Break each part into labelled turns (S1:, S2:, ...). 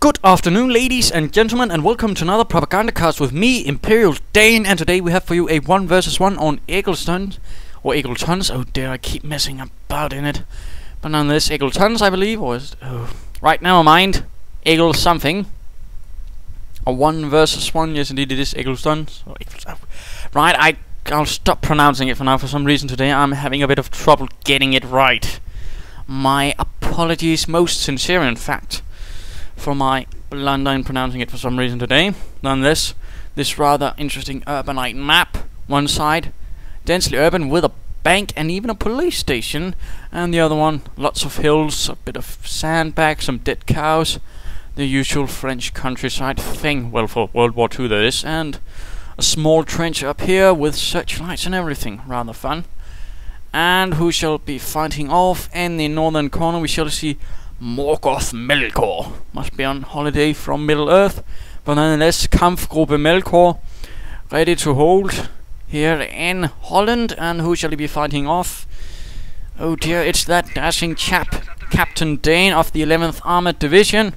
S1: Good afternoon, ladies and gentlemen, and welcome to another Propagandacast with me, ImperialDane, and today we have for you a 1 vs 1 on Elgetons, or Elgetons. Oh dear, I keep messing about in it. But nonetheless, Elgetons, I believe, or is it? Oh, right, never mind. Egel something. A 1 vs 1, yes indeed it is Elgetons. Right, I'll stop pronouncing it for now. For some reason today I'm having a bit of trouble getting it right. My apologies, most sincere in fact, for my blunder in pronouncing it for some reason today. Nonetheless, this rather interesting urbanite map, one side densely urban with a bank and even a police station, and the other one lots of hills, a bit of sandbags, some dead cows, the usual French countryside thing, well, for World War II that is, and a small trench up here with searchlights and everything, rather fun. And who shall be fighting off in the northern corner? We shall see MorgothMelkor. Must be on holiday from Middle Earth, but nonetheless, Kampfgruppe Melkor ready to hold here in Holland. And who shall he be fighting off? Oh dear, it's that dashing chap, Captain Dane of the 11th Armored Division,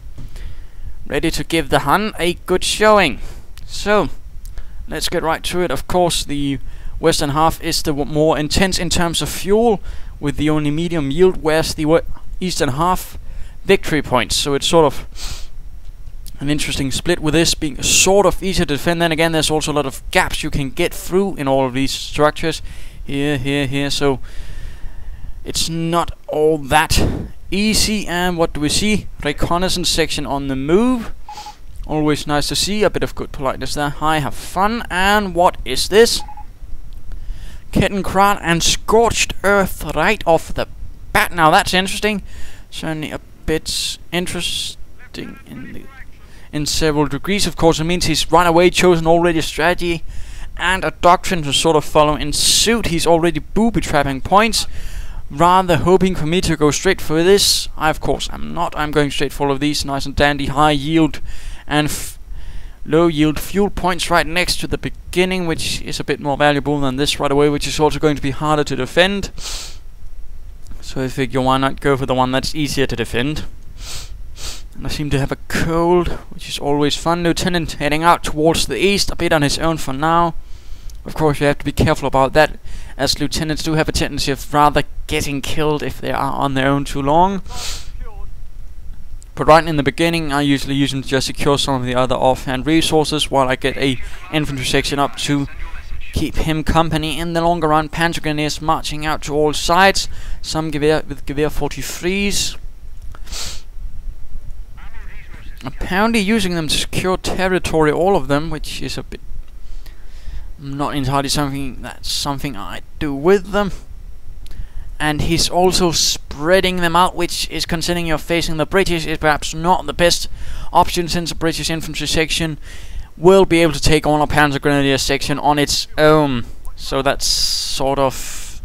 S1: ready to give the Hun a good showing. So, let's get right to it. Of course, the western half is the more intense in terms of fuel, with the only medium yield, whereas the eastern half victory points. So it's sort of an interesting split, with this being sort of easier to defend. Then again, there's also a lot of gaps you can get through in all of these structures. Here. So it's not all that easy. And what do we see? Reconnaissance section on the move. Always nice to see. A bit of good politeness there. Hi, have fun. And what is this? Kettenkrat and Scorched Earth right off the bat. Now that's interesting. Certainly a bit interesting in several degrees. Of course, it means he's right away chosen already a strategy and a doctrine to sort of follow in suit. He's already booby-trapping points, rather hoping for me to go straight for this. I, of course, am not. I'm going straight for all of these nice and dandy high yield and low yield fuel points right next to the beginning, which is a bit more valuable than this right away, which is also going to be harder to defend. So I figure, why not go for the one that's easier to defend? And I seem to have a cold, which is always fun. Lieutenant heading out towards the east, a bit on his own for now. Of course, you have to be careful about that, as lieutenants do have a tendency of rather getting killed if they are on their own too long. But right in the beginning, I usually use them to just secure some of the other offhand resources, while I get a infantry section up to keep him company. In the longer run, Panzer Grenadiers marching out to all sides, some Gewehr with Gewehr 43s. Apparently using them to secure territory, all of them, which is a bit not entirely something I do with them. And he's also spreading them out, which is, considering you're facing the British, is perhaps not the best option, since the British infantry section will be able to take on a Panzer Grenadier section on its own. So that's sort of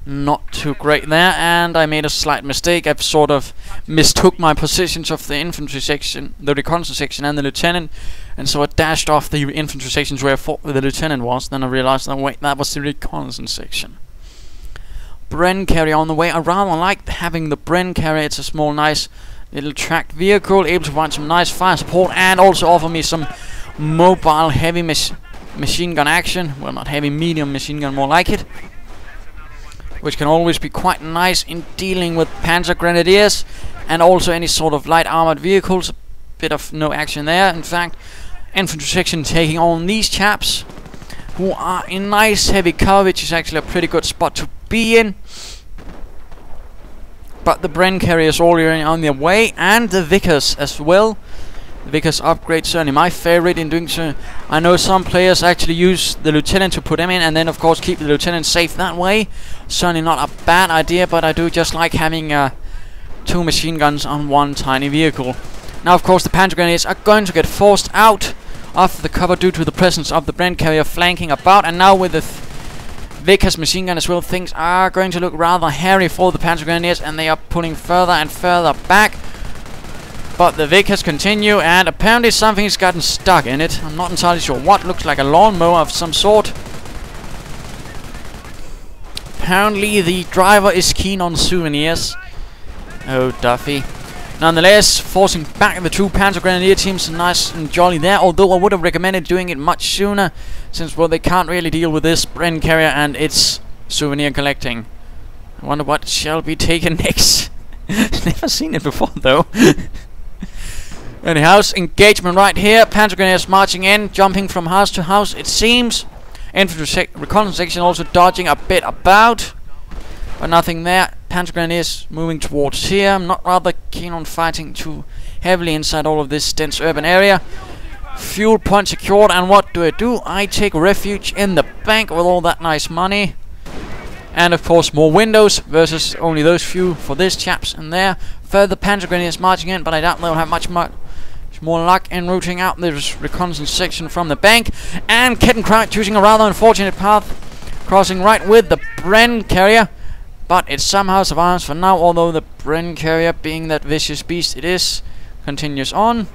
S1: not too great there, and I made a slight mistake. I've sort of mistook my positions of the infantry section, the reconnaissance section, and the lieutenant, and so I dashed off the infantry sections where I thought the lieutenant was. Then I realized that, wait, that was the reconnaissance section. Bren carrier on the way. I rather like having the Bren carrier. It's a small, nice little tracked vehicle, able to provide some nice fire support and also offer me some mobile heavy machine gun action. Well, not heavy, medium machine gun, more like it, which can always be quite nice in dealing with Panzer Grenadiers and also any sort of light armored vehicles. A bit of no action there. In fact, infantry section taking on these chaps, who are in nice heavy cover, which is actually a pretty good spot to be in. But the Bren carriers already on their way, and the Vickers as well. The Vickers upgrade, certainly my favorite in doing so. I know some players actually use the lieutenant to put him in, and then of course keep the lieutenant safe that way. Certainly not a bad idea, but I do just like having 2 machine guns on one tiny vehicle. Now of course the Panzer Grenadiers are going to get forced out of the cover due to the presence of the Bren carrier flanking about, and now with the Vickers machine gun as well, things are going to look rather hairy for the Panzer Grenadiers, and they are pulling further and further back. But the Vickers continue, and apparently something's gotten stuck in it. I'm not entirely sure what. Looks like a lawnmower of some sort. Apparently the driver is keen on souvenirs. Oh, Duffy. Nonetheless, forcing back the two Panzer Grenadier teams nice and jolly there, although I would have recommended doing it much sooner, since, well, they can't really deal with this Bren carrier and its souvenir collecting. I wonder what shall be taken next. Never seen it before, though. Anyhow, engagement right here. Panzer Grenadiers marching in, jumping from house to house, it seems. Infantry reconnaissance section also dodging a bit about, but nothing there. Panzer Grenadiers moving towards here. I'm not rather keen on fighting too heavily inside all of this dense urban area. Fuel point secured, and what do? I take refuge in the bank with all that nice money. And of course more windows versus only those few for this chaps in there. Further Panzer Grenadiers marching in, but I doubt they'll have much more luck in rooting out this reconnaissance section from the bank. And Kettenkraut choosing a rather unfortunate path, crossing right with the Bren carrier. But it somehow survives for now, although the Bren carrier, being that vicious beast it is, continues on.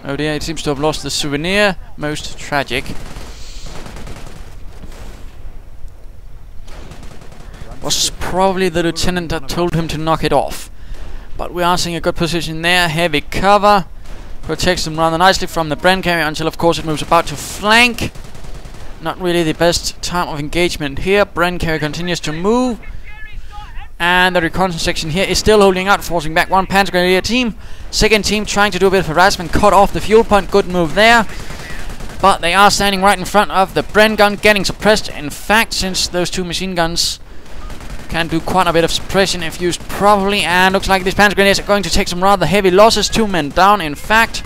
S1: Oh dear, it seems to have lost the souvenir. Most tragic. Was probably the lieutenant that told him to knock it off. But we are seeing a good position there. Heavy cover protects them rather nicely from the Bren carrier until, of course, it moves about to flank. Not really the best time of engagement here. Bren carrier continues to move. And the reconnaissance section here is still holding out, forcing back one Panzer Grenadier team. Second team trying to do a bit of harassment, cut off the fuel point. Good move there. But they are standing right in front of the Bren gun, getting suppressed. In fact, since those two machine guns can do quite a bit of suppression if used properly. And looks like these Panzer Grenadiers are going to take some rather heavy losses. 2 men down, in fact.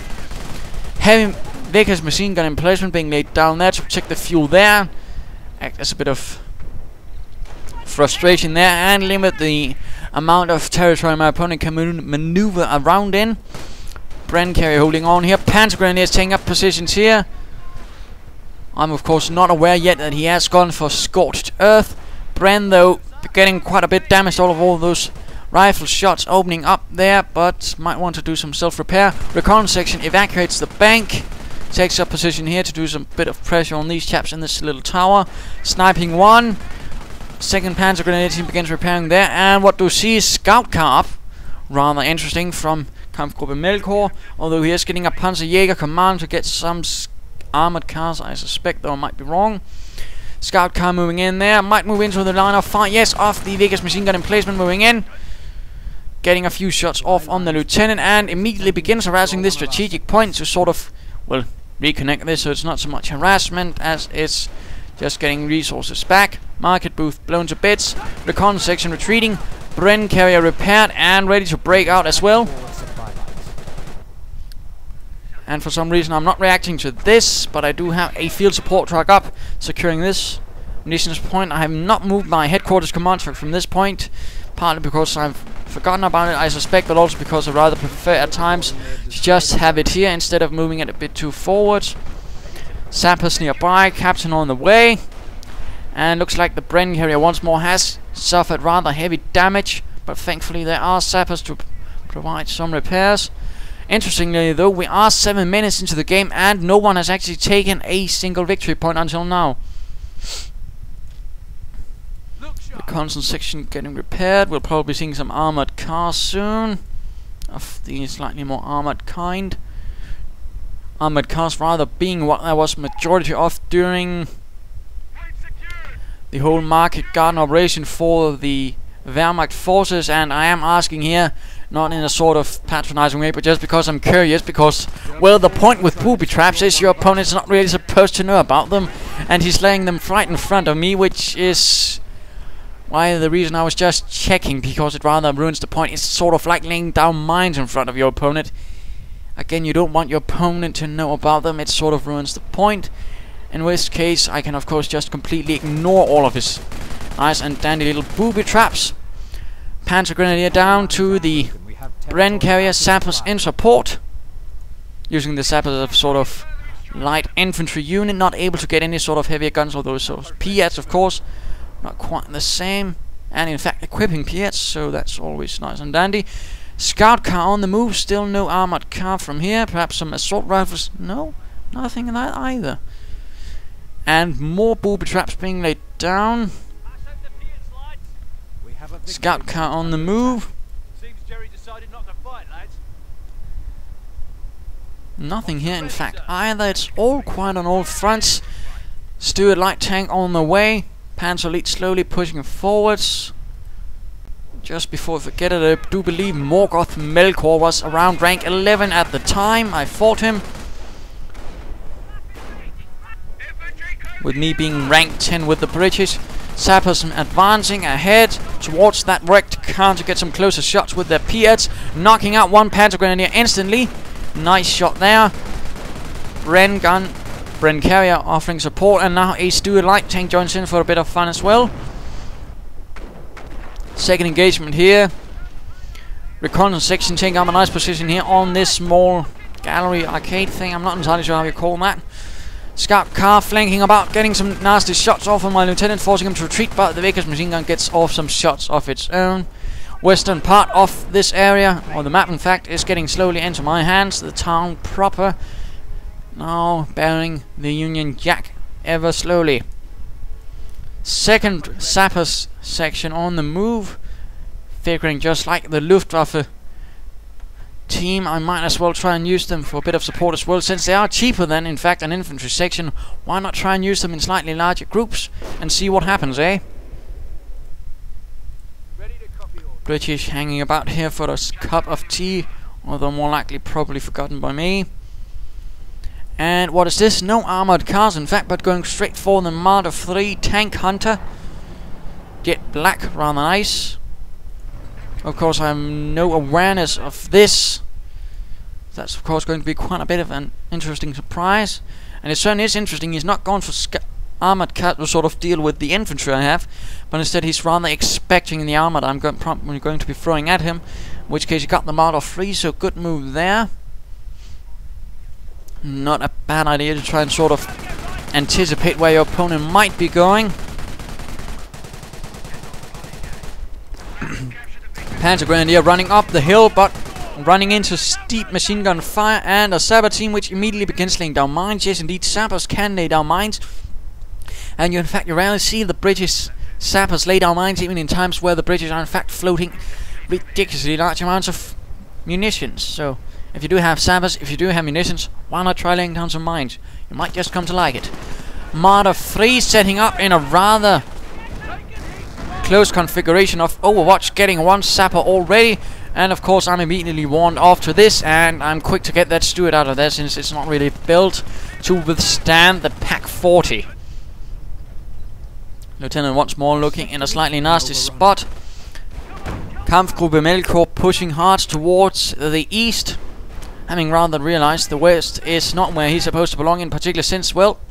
S1: Heavy Vickers machine gun emplacement being laid down there to protect the fuel there. Act as a bit of frustration there and limit the amount of territory my opponent can maneuver around in. Bren carrier holding on here. Panzer Grenadiers taking up positions here. I'm of course not aware yet that he has gone for scorched earth. Bren though getting quite a bit damaged, all those rifle shots opening up there, but might want to do some self-repair. Reconnaissance section evacuates the bank. Takes up position here to do some bit of pressure on these chaps in this little tower. Sniping one. Second Panzer Grenadier team begins repairing there, and what do we see? Scout car up. Rather interesting from Kampfgruppe Melkor, although he is getting a Panzerjäger command to get some armored cars, I suspect, though I might be wrong. Scout car moving in there, might move into the line of fire, yes, off the Vickers machine gun emplacement, moving in. Getting a few shots off on the lieutenant, and immediately begins harassing this strategic point to sort of, well, reconnect this, so it's not so much harassment as it's just getting resources back. Market booth blown to bits. Reconnaissance section retreating. Bren carrier repaired and ready to break out as well. And for some reason I'm not reacting to this, but I do have a field support truck up securing this munitions point. I have not moved my headquarters command truck from this point, partly because I've forgotten about it, I suspect, but also because I rather prefer at times to just have it here instead of moving it a bit too forward. Sappers nearby, captain on the way. And looks like the Bren carrier once more has suffered rather heavy damage, but thankfully there are sappers to provide some repairs. Interestingly though, we are 7 minutes into the game and no one has actually taken a single victory point until now. The constant section getting repaired. We'll probably be seeing some armored cars soon, of the slightly more armored kind. Armored cars rather being what there was majority of during the whole market garden operation for the wehrmacht forces, and I am asking here, not in a sort of patronizing way, but just because I'm curious, because, well, the point with booby traps is your opponent's not really supposed to know about them, and he's laying them right in front of me, which is why the reason I was just checking, because it rather ruins the point. It's sort of like laying down mines in front of your opponent. Again, you don't want your opponent to know about them, it sort of ruins the point. In which case, I can of course just completely ignore all of his nice and dandy little booby traps. Panzer Grenadier down to the Bren carrier, sappers in support. Using the sappers as a sort of light infantry unit, not able to get any sort of heavier guns, although so Piats of course, not quite the same. And in fact equipping Piats, so that's always nice and dandy. Scout car on the move, still no armored car from here. Perhaps some assault rifles, no, nothing in that either. And more booby traps being laid down. Scout car on the move. Nothing here, in fact, either. It's all quiet on all fronts. Stuart light tank on the way. Panzer Elite slowly pushing forwards. Just before I forget it, I do believe MorgothMelkor was around rank 11 at the time I fought him. With me being rank 10 with the British. Sappers advancing ahead towards that wrecked car to get some closer shots with their P-heads. Knocking out one Panzer Grenadier instantly. Nice shot there. Bren Carrier offering support, and now a Stuart light tank joins in for a bit of fun as well. Second engagement here. Reconnaissance section taking up a nice position here on this small gallery arcade thing. I'm not entirely sure how you call that. Scout car flanking about, getting some nasty shots off on my lieutenant, forcing him to retreat, but the Vickers machine gun gets off some shots of its own. Western part of this area, or the map in fact, is getting slowly into my hands. The town proper now bearing the Union Jack ever slowly. Second sappers section on the move, figuring just like the Luftwaffe team, I might as well try and use them for a bit of support as well, since they are cheaper than in fact an infantry section. Why not try and use them in slightly larger groups and see what happens, eh? British hanging about here for a cup of tea, although more likely probably forgotten by me. And what is this? No armoured cars in fact, but going straight for the Marder 3 tank hunter. Jet black, rather nice. Of course I have no awareness of this. That's of course going to be quite a bit of an interesting surprise. And it certainly is interesting. He's not gone for armoured cat to sort of deal with the infantry I have, but instead he's rather expecting the armour that I'm probably going to be throwing at him, in which case he got the Marder 3, so good move there. Not a bad idea to try and sort of anticipate where your opponent might be going. Panzer Grenadier running up the hill, but running into steep machine gun fire, and a sapper team which immediately begins laying down mines. Yes, indeed, sappers can lay down mines. And you rarely see the British sappers lay down mines, even in times where the British are in fact floating ridiculously large amounts of munitions. So, if you do have sappers, if you do have munitions, why not try laying down some mines? You might just come to like it. Marder 3 setting up in a rather close configuration of Overwatch, getting one sapper already. And of course I'm immediately warned off to this, and I'm quick to get that Stuart out of there, since it's not really built to withstand the Pack 40. Lieutenant once more looking in a slightly nasty spot. Kampfgruppe Melkor pushing hard towards the east, having rather realized the west is not where he's supposed to belong in particular, since, well,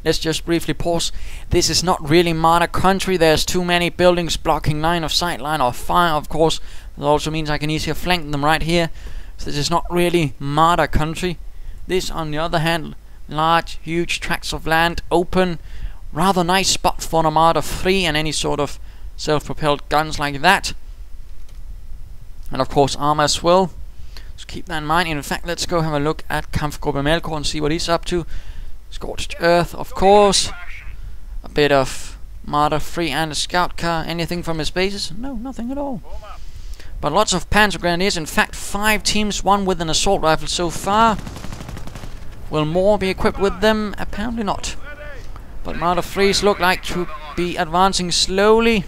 S1: let's just briefly pause. This is not really Marder country. There's too many buildings blocking line of sight, line of fire. Of course, that also means I can easily flank them right here. So this is not really Marder country. This, on the other hand, large, huge tracts of land, open, rather nice spot for a Marder 3 and any sort of self-propelled guns like that. And of course armor as well. So keep that in mind. In fact, let's go have a look at Kampfgruppe Melkor and see what he's up to. Scorched earth, of course. A bit of Marder 3 and a scout car. Anything from his bases? No, nothing at all. But lots of Panzer Grenadiers. In fact, 5 teams, 1 with an assault rifle so far. Will more be equipped with them? Apparently not. But Marder 3s look like to be advancing slowly.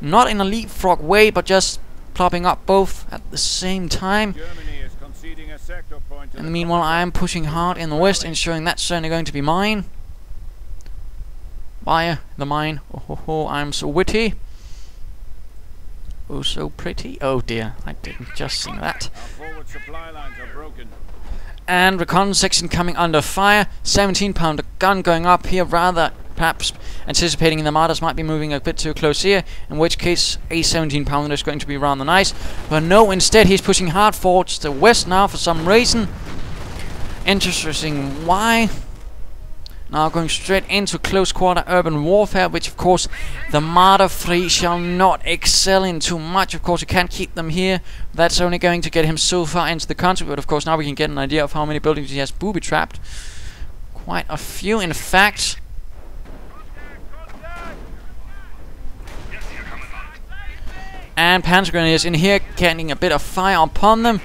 S1: Not in a leapfrog way, but just plopping up both at the same time. And meanwhile I am pushing hard in the west, ensuring that's certainly going to be mine. Via the mine. Oh ho ho, I'm so witty. Oh so pretty. Oh dear, I didn't just sing that. And reconnaissance section coming under fire. 17-pounder gun going up here, rather perhaps anticipating the Marders might be moving a bit too close here, in which case a 17-pounder is going to be rather nice. But no, instead he's pushing hard towards the west now for some reason. Interesting why. Now going straight into close quarter urban warfare, which of course the Marder 3 shall not excel in too much. Of course you can't keep them here. That's only going to get him so far into the country, but of course now we can get an idea of how many buildings he has booby-trapped. Quite a few, in fact. And Panzer Grenadiers in here, getting a bit of fire upon them.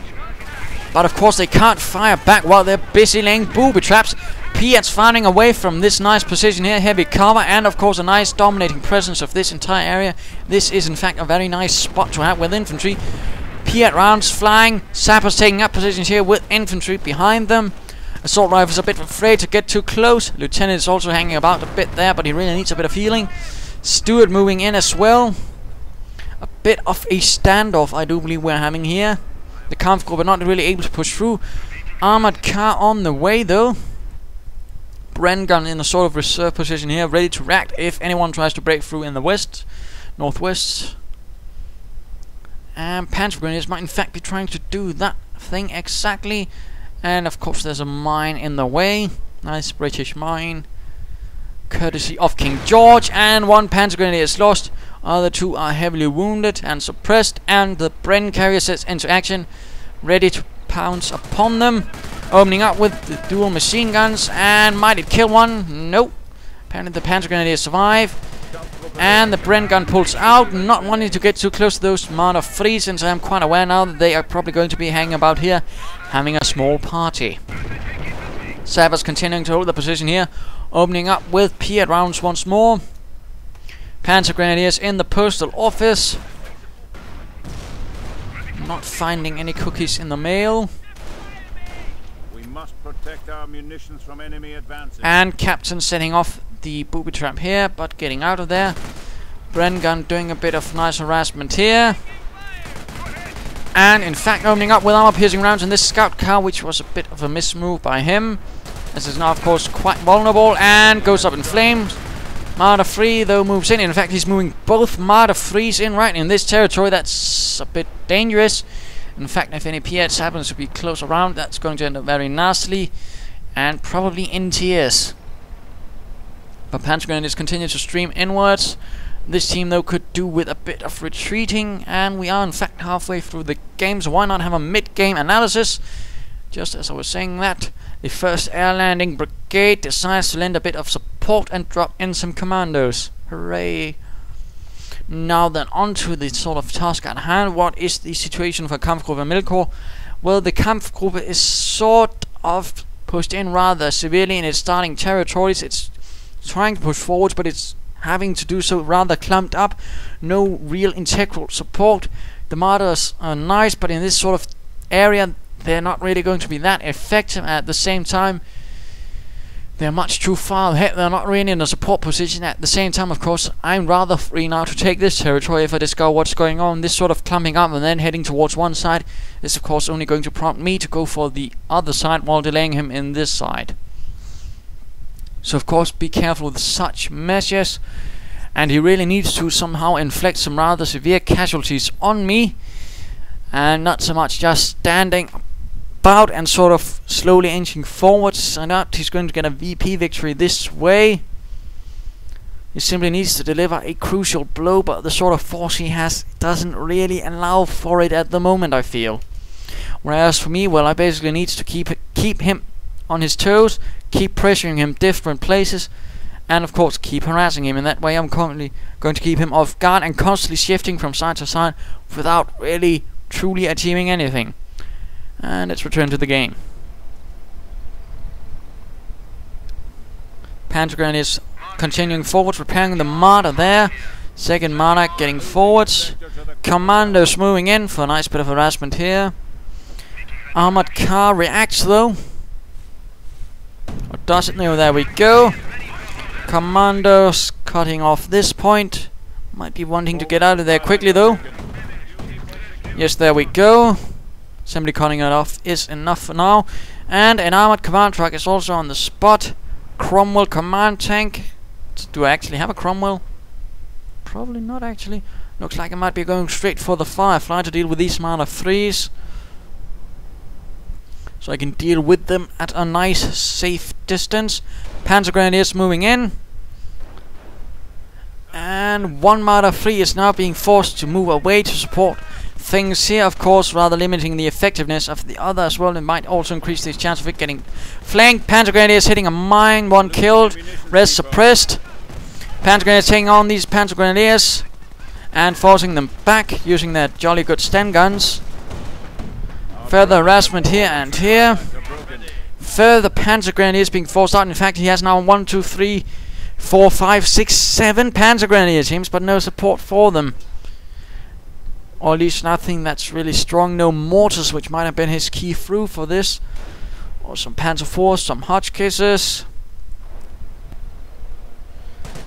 S1: But of course they can't fire back while they're busy laying booby traps. Piat's firing away from this nice position here, heavy cover, and of course a nice dominating presence of this entire area. This is in fact a very nice spot to have with infantry. Piat rounds flying, sappers taking up positions here with infantry behind them. Assault rifles a bit afraid to get too close. Lieutenant is also hanging about a bit there, but he really needs a bit of healing. Stewart moving in as well. A bit of a standoff I do believe we're having here. The Kampfgruppe are not really able to push through. Armored car on the way though. Bren gun in a sort of reserve position here, ready to react if anyone tries to break through in the west, northwest. And Panzer Grenadiers might in fact be trying to do that thing exactly. And of course there's a mine in the way. Nice British mine, courtesy of King George. And one Panzer Grenadier is lost. Other two are heavily wounded and suppressed. And the Bren carrier sets into action, ready to pounce upon them. Opening up with the dual machine guns, and might it kill one? Nope. Apparently the Panzer Grenadiers survive. And the Bren gun pulls out, not wanting to get too close to those Marder 3, since I am quite aware now that they are probably going to be hanging about here, having a small party. Sappers continuing to hold the position here, opening up with Piat rounds once more. Panzer Grenadiers in the postal office. Not finding any cookies in the mail.
S2: Must protect our munitions from enemy advances.
S1: And Captain setting off the booby trap here, but getting out of there. Bren gun doing a bit of nice harassment here. And in fact opening up with armor piercing rounds in this scout car, which was a bit of a mismove by him. This is now of course quite vulnerable and goes up in flames. Marder 3 though moves in. In fact he's moving both Marder 3s in right in this territory. That's a bit dangerous. In fact, if any Piats happens to be close around, that's going to end up very nastily and probably in tears. But Panzer Grenadiers continue to stream inwards. This team though could do with a bit of retreating, and we are in fact halfway through the game, so why not have a mid-game analysis? Just as I was saying that, the 1st Air Landing Brigade decides to lend a bit of support and drop in some commandos. Hooray! Now then, on to the sort of task at hand. What is the situation for Kampfgruppe Melkor? Well, the Kampfgruppe is sort of pushed in rather severely in its starting territories. It's trying to push forwards, but it's having to do so rather clumped up. No real integral support. The Martyrs are nice, but in this sort of area they're not really going to be that effective. At the same time, they're much too far ahead. They're not really in a support position. At the same time, of course, I'm rather free now to take this territory if I discover what's going on. This sort of clumping up and then heading towards one side is of course only going to prompt me to go for the other side while delaying him in this side. So of course be careful with such measures, and he really needs to somehow inflict some rather severe casualties on me, and not so much just standing about and sort of slowly inching forwards. I doubt he's going to get a VP victory this way. He simply needs to deliver a crucial blow, but the sort of force he has doesn't really allow for it at the moment, I feel. Whereas for me, well, I basically need to keep him on his toes, keep pressuring him different places, and of course keep harassing him. In that way I'm currently going to keep him off guard and constantly shifting from side to side without really truly achieving anything. And let's return to the game. Panzer Grenadiers continuing forward, repairing the Marder there. Second Marder getting forwards. Commandos moving in for a nice bit of harassment here. Armored car reacts though. Or does it? No, there we go. Commandos cutting off this point. Might be wanting to get out of there quickly though. Yes, there we go. Simply cutting it off is enough for now. And an armored command truck is also on the spot. Cromwell command tank. Do I actually have a Cromwell? Probably not actually. Looks like I might be going straight for the Firefly to deal with these Marder 3s. So I can deal with them at a nice safe distance. Panzer Grenadiers moving in. And one Marder 3 is now being forced to move away to support things here, of course, rather limiting the effectiveness of the other as well. It might also increase the chance of it getting flanked. Panzer Grenadiers hitting a mine, one killed, rest suppressed. Panzer Grenadiers taking on these Panzer Grenadiers and forcing them back using their jolly good Sten guns. Further harassment here and here. Further Panzer Grenadiers being forced out. In fact, he has now 1, 2, 3, 4, 5, 6, 7 Panzer Grenadier teams, but no support for them. Or at least nothing that's really strong. No mortars, which might have been his key through for this. Or some Panzer IV, some Hotchkisses.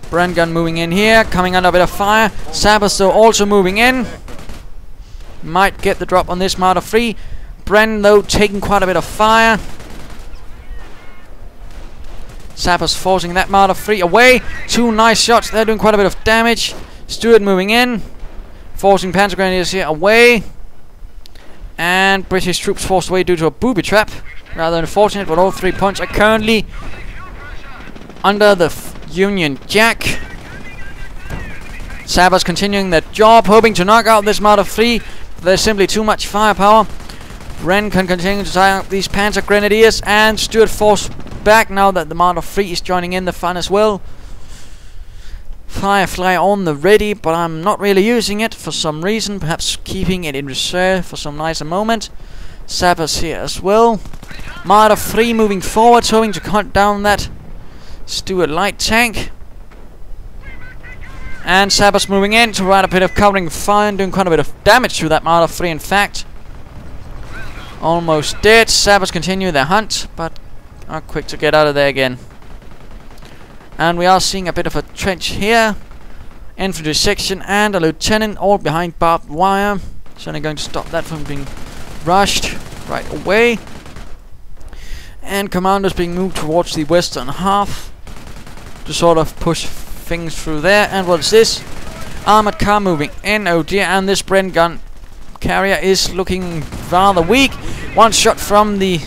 S1: Bren gun moving in here, coming under a bit of fire. Sabres though also moving in. Might get the drop on this Marder 3. Bren though taking quite a bit of fire. Sabres forcing that Marder 3 away. 2 nice shots, they're doing quite a bit of damage. Stuart moving in. Forcing Panzer Grenadiers here away. And British troops forced away due to a booby trap. Rather unfortunate, but all 3 points are currently under the Union Jack. Sabres continuing their job, hoping to knock out this Marder 3. There's simply too much firepower. Ren can continue to tie up these Panzer Grenadiers, and Stuart forced back now that the Marder 3 is joining in the fun as well. Firefly on the ready, but I'm not really using it for some reason. Perhaps keeping it in reserve for some nicer moment. Sabres here as well. Marder 3 moving forward, hoping to cut down that Stuart light tank. And Sabres moving in to provide a bit of covering fire and doing quite a bit of damage to that Marder 3 in fact. Almost dead. Sabres continue their hunt, but are quick to get out of there again. And we are seeing a bit of a trench here. Infantry section and a lieutenant all behind barbed wire. Certainly going to stop that from being rushed right away. And commandos being moved towards the western half to sort of push things through there. And what's this? Armored car moving in. Oh dear, and this Bren gun carrier is looking rather weak. One shot from the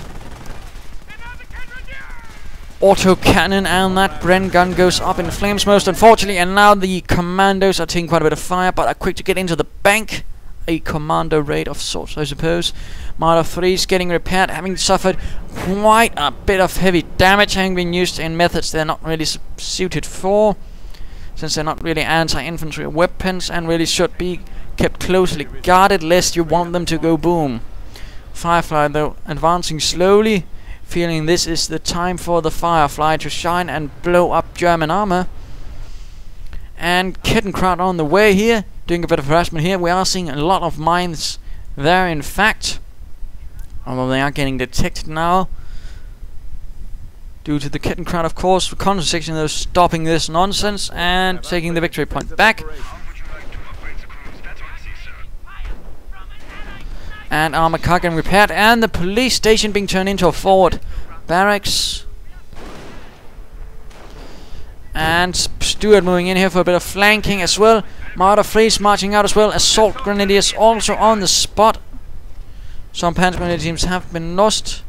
S1: auto cannon, and that Bren gun goes up in flames most unfortunately. And now the commandos are taking quite a bit of fire, but are quick to get into the bank. A commando raid of sorts, I suppose. Marder 3 is getting repaired, having suffered quite a bit of heavy damage, having been used in methods they're not really suited for, since they're not really anti-infantry weapons and really should be kept closely guarded lest you want them to go boom. Firefly though advancing slowly, feeling this is the time for the Firefly to shine and blow up German armor. And Kettenkraut on the way here, doing a bit of harassment here. We are seeing a lot of mines there in fact, although they are getting detected now due to the Kettenkraut of course. The Consul section though stopping this nonsense and taking the victory point back. And armor car getting repaired, and the police station being turned into a forward barracks. And Stuart moving in here for a bit of flanking as well. Marder 3 marching out as well. Assault Grenadiers also on the spot. Some Panzer Grenadier teams have been lost.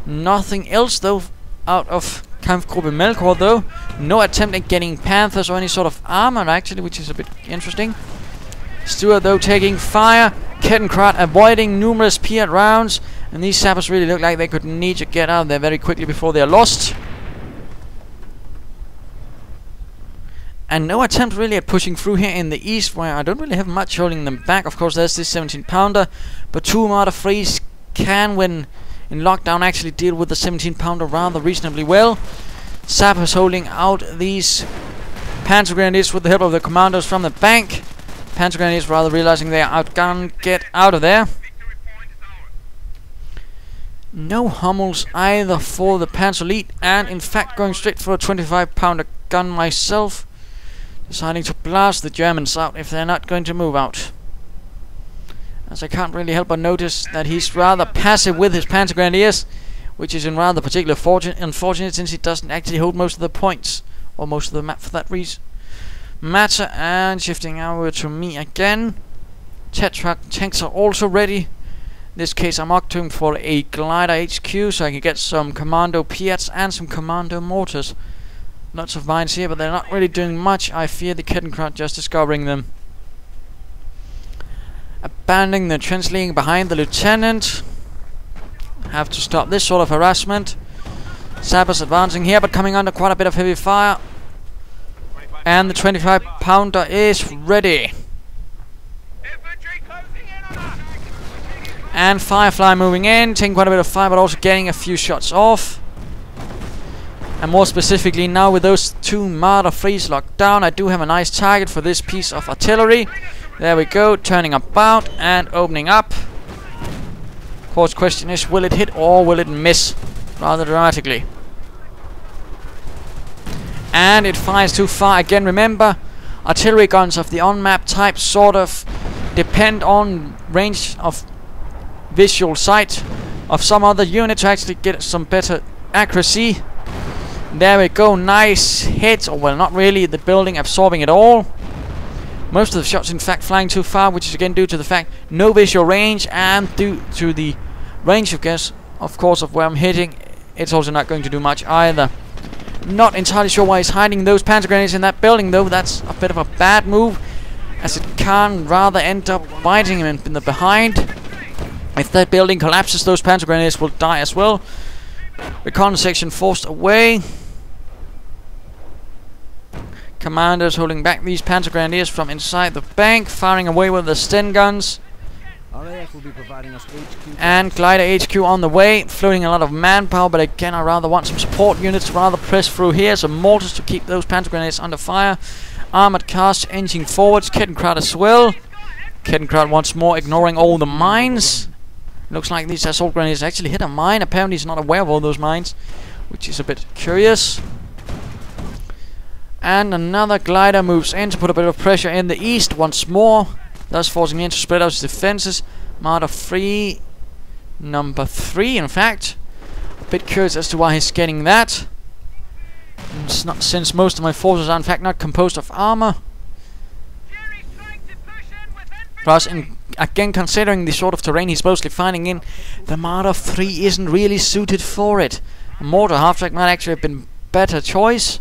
S1: Nothing else though out of Kampfgruppe Melkor though. No attempt at getting Panthers or any sort of armor actually, which is a bit interesting. Stuart though taking fire. Kettenkraut avoiding numerous Piat rounds. And these Sabres really look like they could need to get out of there very quickly before they are lost. And no attempt really at pushing through here in the east, where I don't really have much holding them back. Of course there's this 17 pounder, but 2 Marder 3s can, when in lockdown, actually deal with the 17 pounder rather reasonably well. Sabres holding out these Panzer Grenadiers with the help of the commandos from the bank. Panzer Grenadiers rather realizing they are outgunned, get out of there. No Hummels either for the Panzer Elite, and in fact going straight for a 25 pounder gun myself. Deciding to blast the Germans out if they're not going to move out. As I can't really help but notice that he's rather passive with his Panzer Grenadiers, which is in rather particular unfortunate since he doesn't actually hold most of the points, or most of the map for that reason. Matter, and shifting over to me again. Tetra tanks are also ready. In this case I'm opting for a glider HQ so I can get some commando Piats and some commando mortars. Lots of mines here, but they're not really doing much. I fear the Kettenkraut just discovering them. Abandoning the trench laying behind the lieutenant. Have to stop this sort of harassment. Sabres advancing here, but coming under quite a bit of heavy fire. And the 25 pounder is ready. And Firefly moving in, taking quite a bit of fire, but also getting a few shots off. And more specifically now with those two Marder 3s locked down, I do have a nice target for this piece of artillery. There we go, turning about and opening up. Of course, question is, will it hit or will it miss? Rather dramatically. And it fires too far. Again, remember, artillery guns of the on-map type sort of depend on range of visual sight of some other unit to actually get some better accuracy. There we go, nice hit. Or well, not really, the building absorbing it all. Most of the shots in fact flying too far, which is again due to the fact no visual range, and due to the range of course of where I'm hitting, it's also not going to do much either. Not entirely sure why he's hiding those panzer grenades in that building though. That's a bit of a bad move, as it can rather end up biting him in the behind. If that building collapses, those panzer grenades will die as well. Recon section forced away. Commanders holding back these panzer grenadiers from inside the bank, firing away with the Sten guns.
S3: RAF will be providing us HQ
S1: And glider HQ on the way, floating a lot of manpower, but again I rather want some support units to rather press through here. Some mortars to keep those panzer grenades under fire. Armored cars inching forwards, Kettenkrad as well. Kettenkrad once more ignoring all the mines. Looks like these assault grenades actually hit a mine. Apparently he's not aware of all those mines, which is a bit curious. And another glider moves in to put a bit of pressure in the east once more, thus forcing me to spread out his defenses. Marder 3, number 3 in fact. A bit curious as to why he's getting that. It's not, since most of my forces are in fact not composed of armor. Plus, again, considering the sort of terrain he's mostly finding in, the Marder 3 isn't really suited for it. A mortar half-track might actually have been a better choice.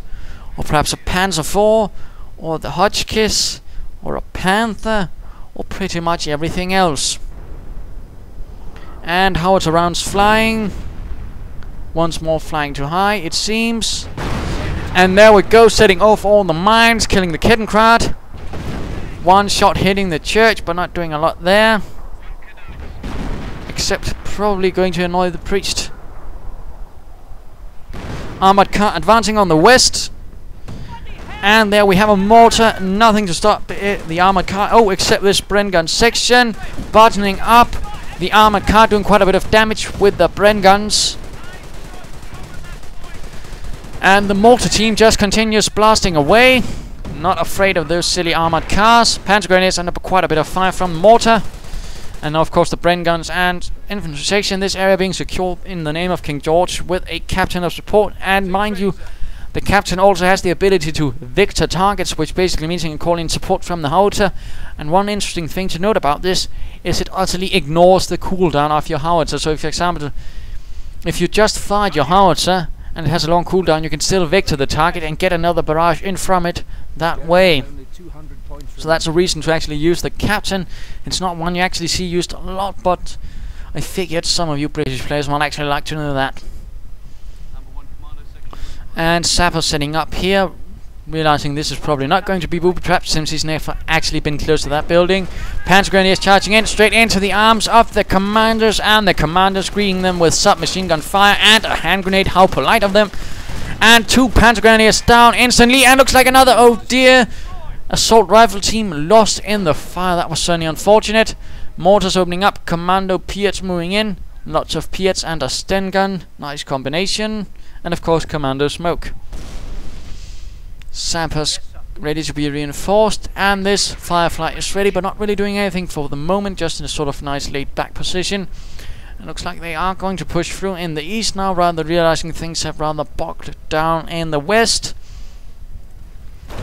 S1: Or perhaps a Panzer 4, or the Hotchkiss, or a Panther, or pretty much everything else. And howitzer rounds flying. Once more flying too high, it seems. And there we go, setting off all the mines, killing the Kettenkrad. One shot hitting the church, but not doing a lot there. Except probably going to annoy the priest. Armored car advancing on the west. And there we have a mortar, nothing to stop the armored car. Oh, except this Bren gun section. Buttoning up. The armored car doing quite a bit of damage with the Bren guns. And the mortar team just continues blasting away. Not afraid of those silly armored cars. Panzer grenades under quite a bit of fire from mortar. And of course the Bren guns and infantry section. This area being secured in the name of King George with a captain of support. And mind you, the captain also has the ability to victor targets, which basically means he can call in support from the howitzer. And one interesting thing to note about this is it utterly ignores the cooldown of your howitzer. So if, for example, if you just fired your howitzer and it has a long cooldown, you can still victor the target and get another barrage in from it that way. So that's a reason to actually use the captain. It's not one you actually see used a lot, but I figured some of you British players might actually like to know that. And Sapper setting up here, realizing this is probably not going to be booby-trapped since he's never actually been close to that building. Panzer grenadiers charging in straight into the arms of the commanders, and the commanders greeting them with submachine gun fire and a hand grenade. How polite of them. And two Panzer grenadiers down instantly, and looks like another, oh dear, assault rifle team lost in the fire. That was certainly unfortunate. Mortars opening up, commando Piets moving in. Lots of Piets and a Sten gun. Nice combination. And of course commando smoke. Sappers ready to be reinforced, and this Firefly is ready but not really doing anything for the moment, just in a sort of nice laid back position. It looks like they are going to push through in the east now, rather realizing things have rather bogged down in the west.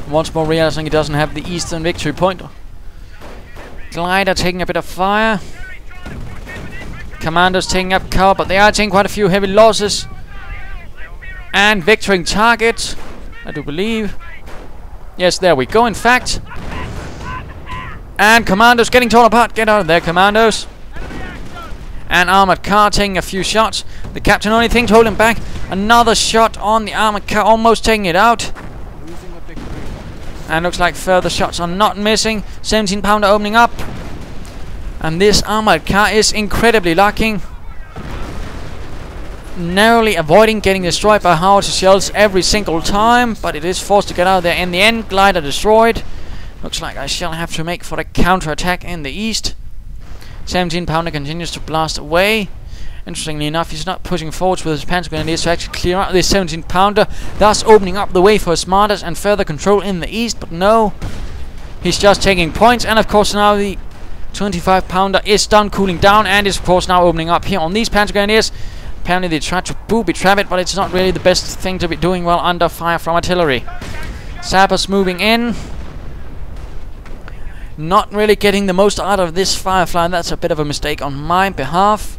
S1: Once more realizing he doesn't have the eastern victory point. Glider taking a bit of fire. Commanders taking up cover, but they are taking quite a few heavy losses. And victoring target, I do believe. Yes, there we go, in fact. And commandos getting torn apart. Get out of there, commandos. And armored car taking a few shots. The captain only thing to hold him back. Another shot on the armored car, almost taking it out. And looks like further shots are not missing. 17 pounder opening up. And this armored car is incredibly lucky, narrowly avoiding getting destroyed by howitzer shells every single time, but it is forced to get out there in the end. Glider destroyed. Looks like I shall have to make for the counter-attack in the east. 17 pounder continues to blast away. Interestingly enough, he's not pushing forwards with his Panzer Grenadiers to actually clear out this 17 pounder, thus opening up the way for his martyrs and further control in the east. But no, he's just taking points, and of course now the 25 pounder is done cooling down and is of course now opening up here on these Panzer Grenadiers. Apparently they tried to booby-trap it, but it's not really the best thing to be doing while under fire from artillery. Sappers moving in. Not really getting the most out of this Firefly, and that's a bit of a mistake on my behalf.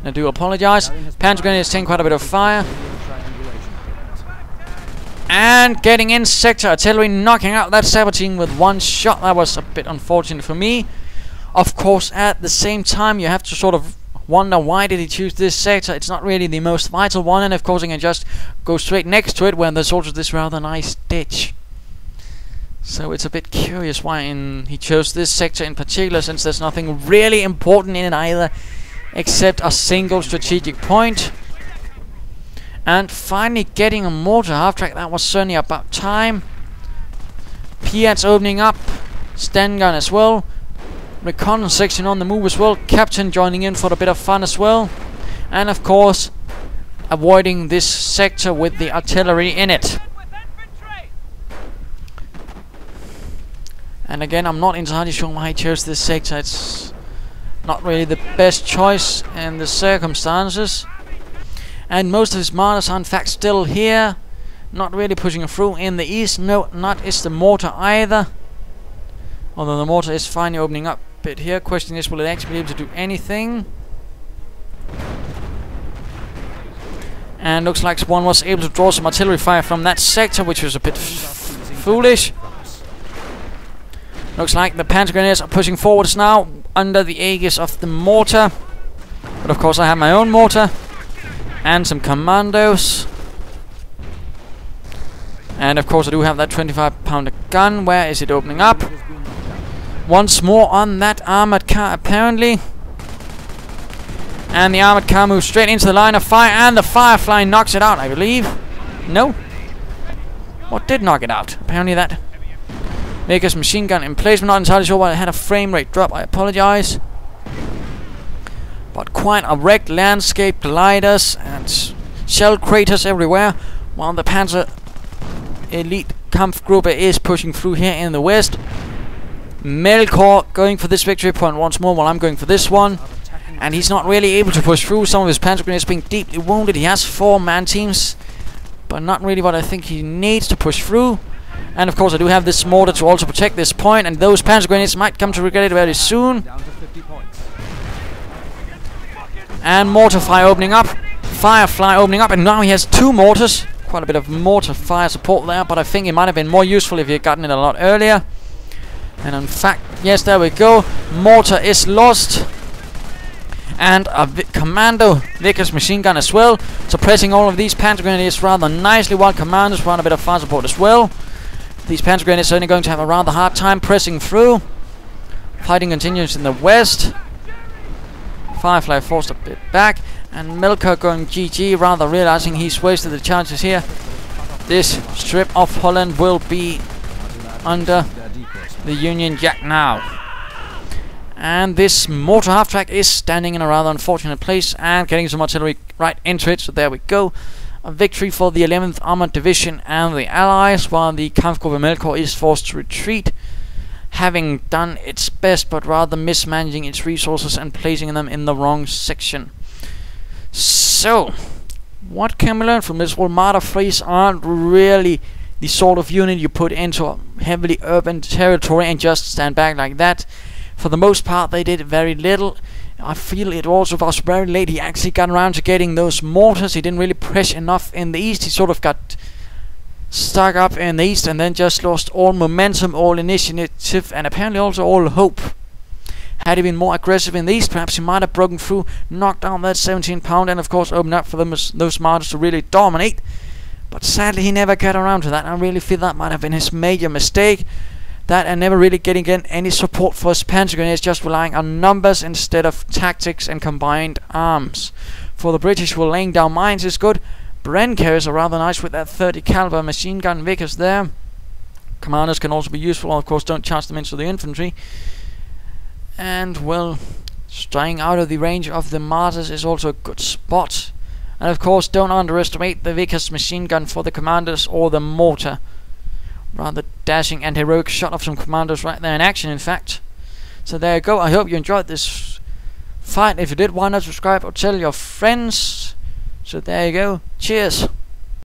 S1: I do apologize. Panzer Grenadiers taking quite a bit of fire. And getting in sector artillery, knocking out that sabotine with one shot. That was a bit unfortunate for me. Of course, at the same time, you have to sort of wonder why did he choose this sector. It's not really the most vital one, and of course I can just go straight next to it when there's also this rather nice ditch. So it's a bit curious why he chose this sector in particular, since there's nothing really important in it either, except a single strategic point. And finally getting a mortar half-track, that was certainly about time. Piats opening up, stand gun as well. Reconnaissance section on the move as well. Captain joining in for a bit of fun as well. And of course, avoiding this sector with the artillery in it. And again, I'm not entirely sure why he chose this sector. It's not really the best choice in the circumstances. And most of his martyrs are in fact still here. Not really pushing through in the east. No, not is the mortar either. Although the mortar is finally opening up a bit here. Question is, will it actually be able to do anything? And looks like one was able to draw some artillery fire from that sector, which was a bit foolish. Looks like the Panzer Grenadiers are pushing forwards now under the aegis of the mortar. But of course I have my own mortar and some commandos. And of course I do have that 25 pounder gun. Where is it opening up? Once more on that armored car apparently. And the armored car moves straight into the line of fire, and the Firefly knocks it out, I believe. No? What did knock it out? Apparently that Melkor's machine gun in place. I'm not entirely sure why it had a frame rate drop. I apologize. But quite a wrecked landscape, gliders and shell craters everywhere, while the Panzer Elite Kampfgruppe is pushing through here in the west. Melkor going for this victory point once more, while I'm going for this one. And he's not really able to push through. Some of his Panzer Grenadiers being deeply wounded. He has 4-man teams, but not really what I think he needs to push through. And of course I do have this mortar to also protect this point, and those Panzer Grenadiers might come to regret it very soon. And mortar fire opening up. Firefly opening up, and now he has 2 mortars. Quite a bit of mortar fire support there, but I think it might have been more useful if he had gotten it a lot earlier. And in fact, yes, there we go. Mortar is lost. And a commando Vickers machine gun as well, suppressing all of these Panzer Grenadiers rather nicely, while commandos run a bit of fire support as well. These Panzer Grenadiers are only going to have a rather hard time pressing through. Fighting continues in the west. Firefly forced a bit back, and Melkor going GG, rather realizing he's wasted the chances here. This strip of Holland will be under the Union Jack now. And this mortar half-track is standing in a rather unfortunate place and getting some artillery right into it, so there we go. A victory for the 11th Armored Division and the Allies, while the Kampfgruppe Melkor is forced to retreat, having done its best but rather mismanaging its resources and placing them in the wrong section. So, what can we learn from this? Well, martyr fleets aren't really the sort of unit you put into a heavily urban territory and just stand back like that. For the most part, they did very little. I feel it also was very late. He actually got around to getting those mortars. He didn't really press enough in the east. He sort of got stuck up in the east and then just lost all momentum, all initiative, and apparently also all hope. Had he been more aggressive in the east, perhaps he might have broken through, knocked down that 17 pounder, and of course opened up for those martyrs to really dominate. But sadly, he never got around to that. I really feel that might have been his major mistake. that and never really getting any support for his panzer grenades, just relying on numbers instead of tactics and combined arms. For the British, who are laying down mines is good. Bren carriers are rather nice with that 30 caliber machine gun Vickers there. Commanders can also be useful, of course don't charge them into the infantry. And well, staying out of the range of the martyrs is also a good spot. And of course don't underestimate the Vickers machine gun for the commanders or the mortar. Rather dashing and heroic shot of some commanders right there in action, in fact. So there you go. I hope you enjoyed this fight. If you did, why not subscribe or tell your friends? So there you go. Cheers.